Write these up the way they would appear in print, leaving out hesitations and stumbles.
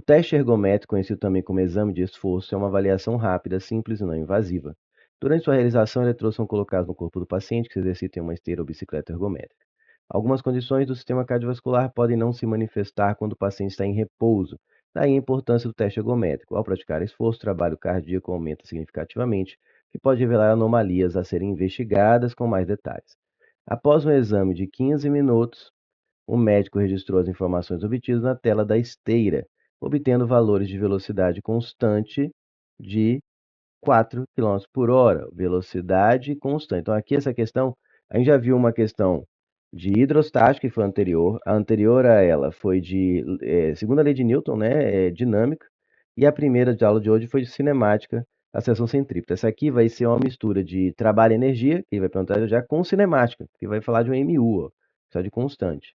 teste ergométrico, conhecido também como exame de esforço, é uma avaliação rápida, simples e não invasiva. Durante sua realização, eletrodos são colocados no corpo do paciente que se exercita em uma esteira ou bicicleta ergométrica. Algumas condições do sistema cardiovascular podem não se manifestar quando o paciente está em repouso. Daí a importância do teste ergométrico. Ao praticar esforço, o trabalho cardíaco aumenta significativamente, o que pode revelar anomalias a serem investigadas com mais detalhes. Após um exame de 15 minutos, o médico registrou as informações obtidas na tela da esteira, obtendo valores de velocidade constante de 4 quilômetros por hora, velocidade constante. Então, aqui essa questão, a gente já viu uma questão de hidrostática, que foi anterior. A anterior a ela foi de segunda lei de Newton, né, dinâmica. E a primeira de aula de hoje foi de cinemática, aceleração centrípeta. Essa aqui vai ser uma mistura de trabalho e energia, que vai perguntar já, com cinemática, que vai falar de um MU, ó, só de constante.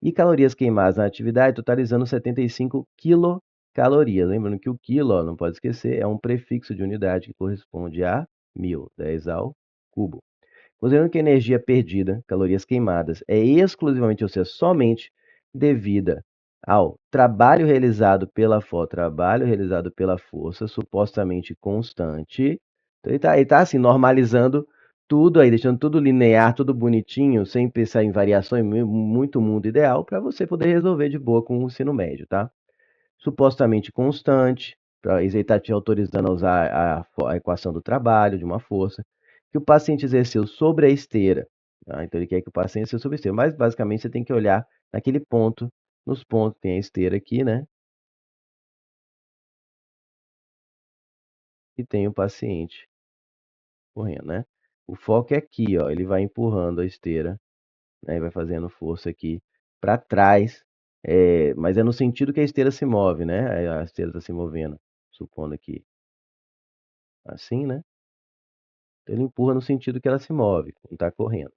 E calorias queimadas na atividade, totalizando 75 quilocalorias. Lembrando que o quilo, ó, não pode esquecer, é um prefixo de unidade que corresponde a 1000, 10 ao cubo. Considerando que a energia perdida, calorias queimadas, é exclusivamente, ou seja, somente devida ao trabalho realizado pela força supostamente constante. Então ele tá assim, normalizando tudo aí, deixando tudo linear, tudo bonitinho, sem pensar em variações, muito mundo ideal, para você poder resolver de boa com o ensino médio, tá? Supostamente constante, para ele está te autorizando a usar a equação do trabalho, de uma força, que o paciente exerceu sobre a esteira. Tá? Então ele quer que o paciente exerceu sobre a esteira, mas basicamente você tem que olhar naquele ponto, nos pontos, tem a esteira aqui, né? E tem o paciente correndo, né? O foco é aqui, ó, ele vai empurrando a esteira, né? E vai fazendo força aqui para trás, mas é no sentido que a esteira se move, né? A esteira está se movendo, supondo aqui assim, né? Então, ele empurra no sentido que ela se move, não está correndo.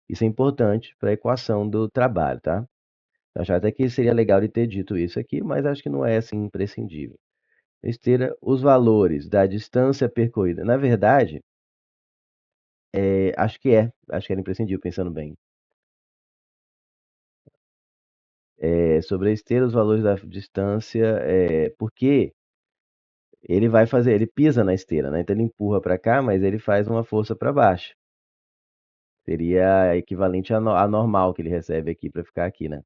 Isso é importante para a equação do trabalho, tá? Eu acho até que seria legal de ter dito isso aqui, mas acho que não é assim imprescindível. Esteira, os valores da distância percorrida. Na verdade, acho que era imprescindível, pensando bem. Sobre a esteira, os valores da distância, porque ele pisa na esteira, né? Então ele empurra para cá, mas ele faz uma força para baixo. Seria equivalente à normal que ele recebe aqui para ficar aqui, né?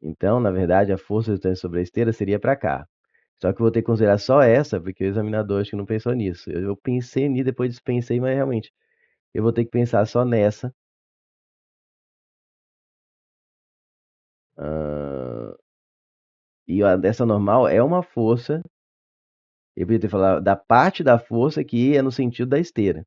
Então, na verdade, a força resultante sobre a esteira seria para cá. Só que eu vou ter que considerar só essa, porque o examinador acho que não pensou nisso. Eu pensei nisso, depois dispensei, mas realmente eu vou ter que pensar só nessa. Ah, e essa normal é uma força. Eu podia ter falado da parte da força que é no sentido da esteira.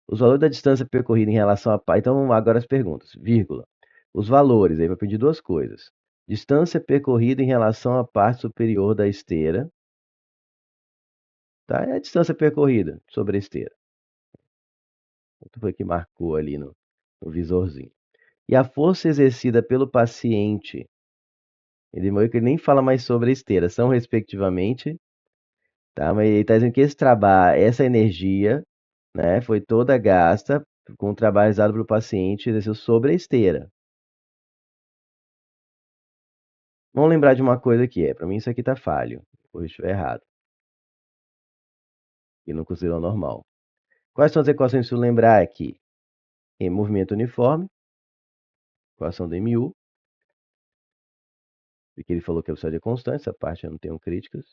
Os valores da distância percorrida em relação a. Então, agora as perguntas. Vírgula. Os valores, aí vai pedir duas coisas. Distância percorrida em relação à parte superior da esteira. Tá? É a distância percorrida sobre a esteira. Quanto foi que marcou ali no visorzinho? E a força exercida pelo paciente, ele meio que nem fala mais sobre a esteira, são respectivamente, tá? Mas ele está dizendo que esse trabalho, essa energia, né, foi toda gasta com o trabalho realizado pelo paciente exercido sobre a esteira. Vamos lembrar de uma coisa que para mim isso aqui tá falho, ou eu estiver errado, e não considerou normal. Quais são as equações que eu lembrar aqui? Em movimento uniforme, equação do MU, porque ele falou que a velocidade é constante, essa parte eu não tenho críticas.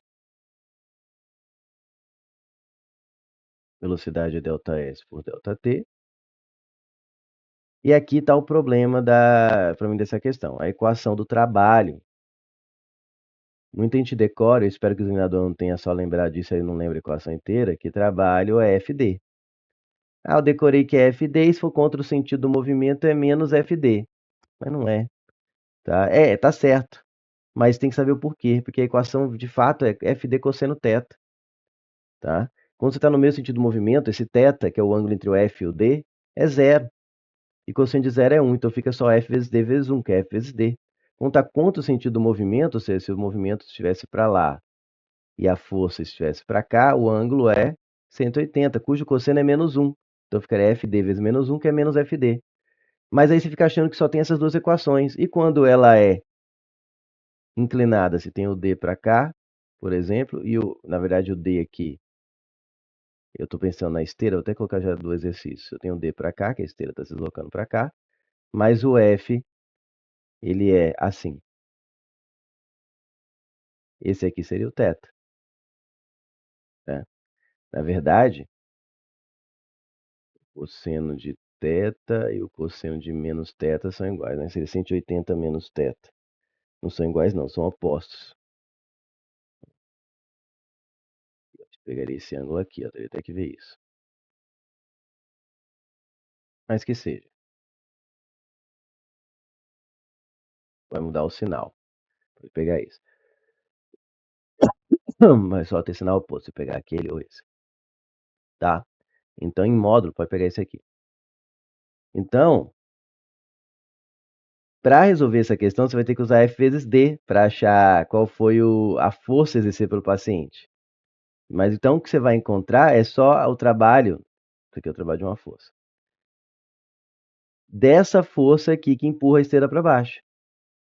Velocidade é ΔS por ΔT. E aqui está o problema para mim dessa questão, a equação do trabalho. Muita gente decora, eu espero que o examinador não tenha só lembrado disso, ele não lembra a equação inteira, que trabalho é FD. Ah, eu decorei que é FD, e se for contra o sentido do movimento é menos FD. Mas não é, tá? Tá certo, mas tem que saber o porquê, porque a equação de fato é FD cosseno θ, tá? Quando você está no mesmo sentido do movimento, esse θ, que é o ângulo entre o F e o D, é zero. E cosseno de zero é 1, então fica só F vezes D vezes 1, que é F vezes D. Quando está contra o sentido do movimento, ou seja, se o movimento estivesse para lá e a força estivesse para cá, o ângulo é 180, cujo cosseno é menos 1. Então ficaria FD vezes menos 1, que é menos FD. Mas aí você fica achando que só tem essas duas equações. E quando ela é inclinada, se tem o D para cá, por exemplo, e na verdade o D aqui, eu estou pensando na esteira, vou até colocar já do exercício. Eu tenho o D para cá, que a esteira está se deslocando para cá, mas o F, ele é assim. Esse aqui seria o θ, né? Na verdade, o cosseno de θ e o cosseno de menos θ são iguais, né? Seria 180 menos θ. Não são iguais, não, são opostos. Eu pegaria esse ângulo aqui, ó, teria até que ver isso. Mas que seja, vai mudar o sinal. Vou pegar isso. Mas só ter sinal oposto, se pegar aquele ou esse, tá? Então, em módulo, pode pegar esse aqui. Então, para resolver essa questão, você vai ter que usar F vezes D para achar qual foi a força exercida pelo paciente. Mas então o que você vai encontrar é só o trabalho, isso aqui é o trabalho de uma força, dessa força aqui que empurra a esteira para baixo.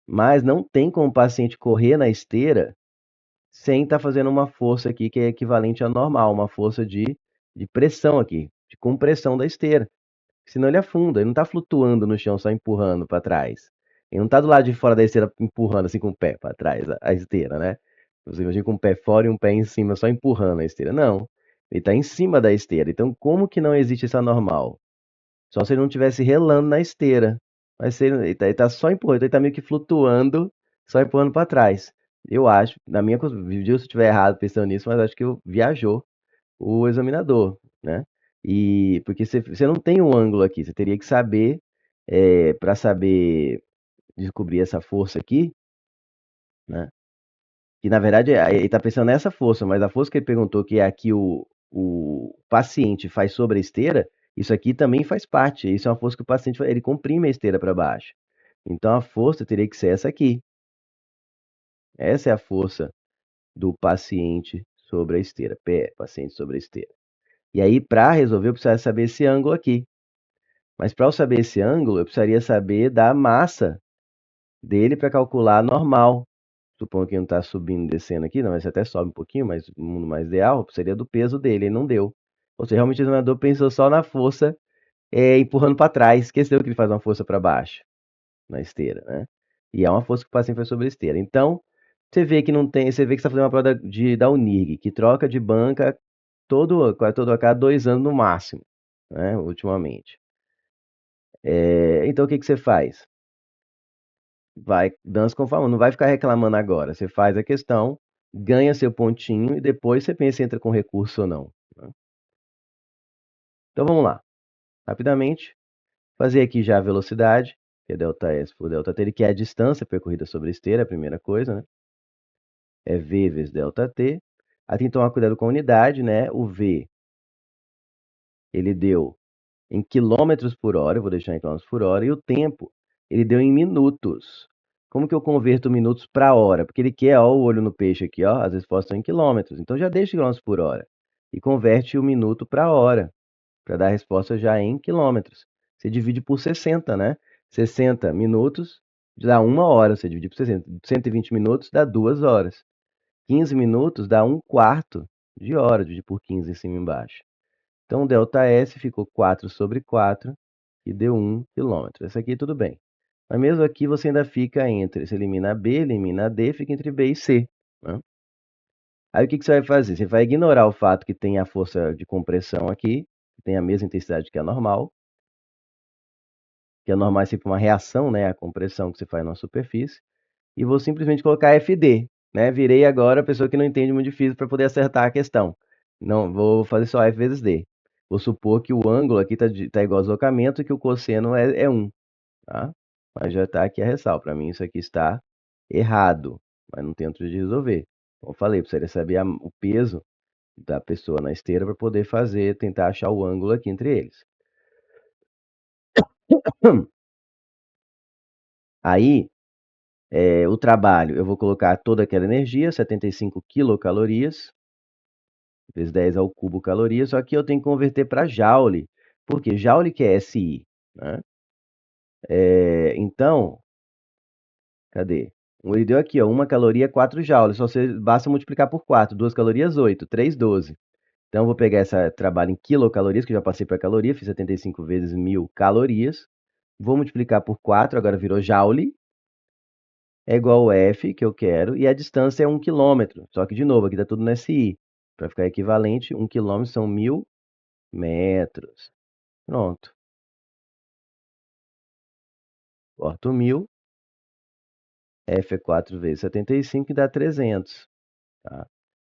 Mas não tem como o paciente correr na esteira sem estar fazendo uma força aqui que é equivalente à normal, uma força de pressão aqui, de compressão da esteira. Senão ele afunda, ele não está flutuando no chão, só empurrando para trás. Ele não está do lado de fora da esteira empurrando assim com o pé para trás a esteira, né? Você imagina com um pé fora e um pé em cima, só empurrando a esteira. Não, ele está em cima da esteira. Então, como que não existe essa normal? Só se ele não estivesse relando na esteira. Mas se ele tá só empurrando, então ele está meio que flutuando, só empurrando para trás. Eu acho, na minha me diga se eu estiver errado pensando nisso, mas acho que viajou o examinador, né? E porque você não tem um ângulo aqui, você teria que saber, para saber descobrir essa força aqui, né? Que na verdade ele está pensando nessa força, mas a força que ele perguntou, que é aqui o paciente faz sobre a esteira, isso aqui também faz parte. Isso é uma força que o paciente ele comprime a esteira para baixo. Então a força teria que ser essa aqui. Essa é a força do paciente sobre a esteira. P, paciente sobre a esteira. E aí, para resolver, eu precisaria saber esse ângulo aqui. Mas para eu saber esse ângulo, eu precisaria saber da massa dele para calcular normal. Supondo que não está subindo e descendo aqui, não, mas até sobe um pouquinho, mas o mundo mais ideal seria do peso dele, ele não deu. Ou seja, realmente o examinador pensou só na força empurrando para trás, esqueceu que ele faz uma força para baixo na esteira, né? E é uma força que o paciente faz sobre a esteira. Então, você vê que não tem, você vê que está fazendo uma prova da UNIRG, que troca de banca quase todo a cada 2 anos no máximo, né? Ultimamente. Então, o que que você faz? Vai dança conforme, não vai ficar reclamando agora. Você faz a questão, ganha seu pontinho e depois você pensa se entra com recurso ou não, né? Então vamos lá, rapidamente, fazer aqui já a velocidade, que é ΔS por ΔT, que é a distância percorrida sobre a esteira, a primeira coisa, né? É V vezes ΔT. Aí tem que tomar cuidado com a unidade, né? O V, ele deu em quilômetros por hora, eu vou deixar em quilômetros por hora, e o tempo, ele deu em minutos. Como que eu converto minutos para hora? Porque ele quer, ó, o olho no peixe aqui, ó, as respostas são em quilômetros. Então já deixa quilômetros por hora e converte o minuto para hora, para dar a resposta já em quilômetros. Você divide por 60, né? 60 minutos dá 1 hora, você divide por 60. 120 minutos dá 2 horas. 15 minutos dá 1/4 de hora, divide por 15 em cima e embaixo. Então, ΔS ficou 4 sobre 4 e deu 1 quilômetro. Essa aqui tudo bem. Mas mesmo aqui você ainda fica entre, você elimina B, elimina D, fica entre B e C, né? Aí o que que você vai fazer? Você vai ignorar o fato que tem a força de compressão aqui, que tem a mesma intensidade que a normal é sempre uma reação, né, à compressão que você faz na superfície, e vou simplesmente colocar FD, né? Virei agora a pessoa que não entende muito de física para poder acertar a questão. Não, vou fazer só F vezes D. Vou supor que o ângulo aqui tá igual ao deslocamento e que o cosseno é 1, tá? Mas já está aqui a ressalva. Para mim isso aqui está errado, mas não tem outro jeito de resolver. Como eu falei, precisaria saber o peso da pessoa na esteira para poder tentar achar o ângulo aqui entre eles. Aí, o trabalho, eu vou colocar toda aquela energia, 75 quilocalorias, vezes 10 ao cubo calorias, só que eu tenho que converter para joule, porque joule que é SI, né? Então, cadê? Ele deu aqui, ó, 1 caloria 4 joules, só basta multiplicar por 4, 2 calorias 8, 3, 12. Então, eu vou pegar esse trabalho em quilocalorias, que eu já passei para caloria, fiz 75 vezes 1000 calorias. Vou multiplicar por 4, agora virou joule, é igual ao F, que eu quero, e a distância é 1 quilômetro. Só que, de novo, aqui está tudo no SI. Para ficar equivalente, 1 quilômetro são 1000 metros. Pronto. Corto 1000, F é 4 vezes 75 e dá 300. Tá?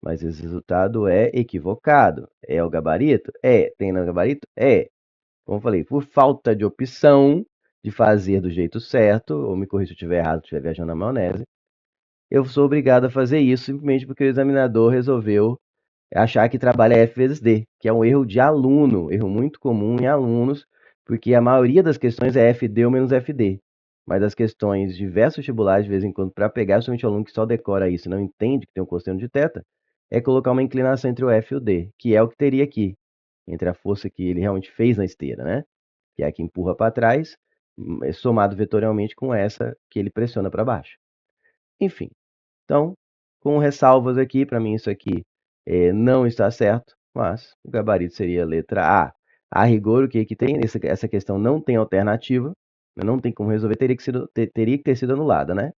Mas esse resultado é equivocado. É o gabarito? É. Tem no gabarito? É. Como eu falei, por falta de opção de fazer do jeito certo, ou me corrija se eu estiver errado, se estiver viajando na maionese, eu sou obrigado a fazer isso simplesmente porque o examinador resolveu achar que trabalha F vezes D, que é um erro de aluno, erro muito comum em alunos, porque a maioria das questões é FD ou menos FD. Mas as questões de diversos vestibulares, de vez em quando, para pegar somente o aluno que só decora isso e não entende que tem um cosseno de θ, é colocar uma inclinação entre o F e o D, que é o que teria aqui, entre a força que ele realmente fez na esteira, né? Que é a que empurra para trás, somado vetorialmente com essa que ele pressiona para baixo. Enfim, então, com ressalvas aqui, para mim isso aqui não está certo, mas o gabarito seria a letra A. A rigor, o que tem? Essa questão não tem alternativa, não tem como resolver, teria que ter sido anulada, né?